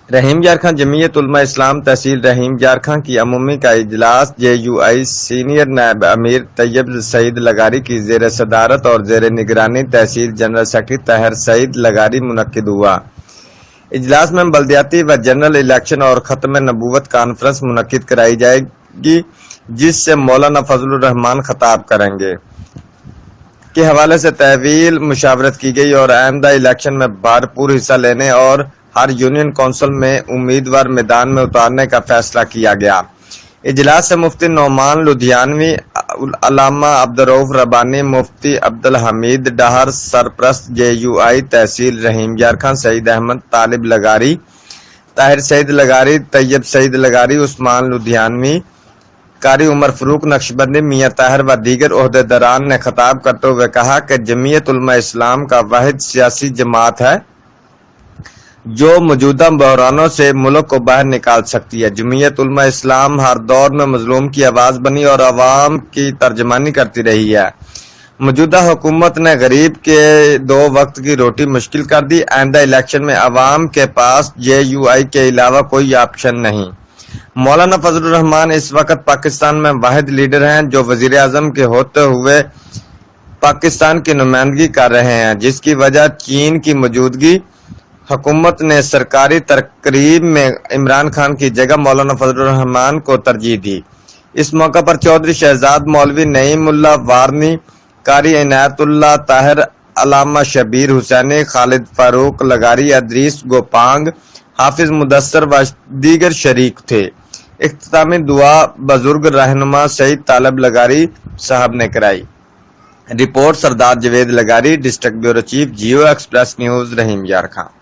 رحیم یار خان جمعیت علماء اسلام تحصیل رحیم یار خان کی عمومی کا اجلاس JUI سینئر نائب امیر طیب سعید لغاری کی زیر صدارت اور زیر نگرانی تحصیل جنرل سیکرٹری طاہر سعید لغاری منعقد ہوا۔ اجلاس میں بلدیاتی و جنرل الیکشن اور ختم نبوت کانفرنس منعقد کرائی جائے گی، جس سے مولانا فضل الرحمان خطاب کریں گے کے حوالے سے طویل مشاورت کی گئی اور آئندہ الیکشن میں بھرپور حصہ لینے اور ہر یونین کونسل میں امیدوار میدان میں اتارنے کا فیصلہ کیا گیا۔ اجلاس سے مفتی نعمان لدھیانوی، علامہ عبدالرؤف ربانی، مفتی عبدالحمید ڈاہر، سرپرست JUI تحصیل رحیم یار خان سعید احمد طالب لغاری، طاہر سعید لغاری، طیب سعید لغاری، عثمان لدھیانوی، قاری عمر فاروق نقشبندی، میاں طاہر و دیگر عہدیداران نے خطاب کرتے ہوئے کہا کہ جمعیت علماء اسلام کا واحد سیاسی جماعت ہے جو موجودہ بحرانوں سے ملک کو باہر نکال سکتی ہے۔ جمعیت علماء اسلام ہر دور میں مظلوم کی آواز بنی اور عوام کی ترجمانی کرتی رہی ہے۔ موجودہ حکومت نے غریب کے 2 وقت کی روٹی مشکل کر دی۔ آئندہ الیکشن میں عوام کے پاس JUI کے علاوہ کوئی آپشن نہیں۔ مولانا فضل الرحمان اس وقت پاکستان میں واحد لیڈر ہیں جو وزیر اعظم کے ہوتے ہوئے پاکستان کی نمائندگی کر رہے ہیں، جس کی وجہ چین کی موجودگی۔ حکومت نے سرکاری تقریب میں عمران خان کی جگہ مولانا فضل الرحمان کو ترجیح دی۔ اس موقع پر چودھری شہزاد مولوی نعیم اللہ وارنی، قاری عنایت اللہ طاہر، علامہ شبیر حسینی، خالد فاروق لغاری، ادریس گوپانگ، حافظ مدثر و دیگر شریک تھے۔ اختتامی دعا بزرگ رہنما سعید طالب لغاری صاحب نے کرائی۔ رپورٹ سردار جوید لغاری، district bureau chief, Geo Express News, Rahim Yar Khan.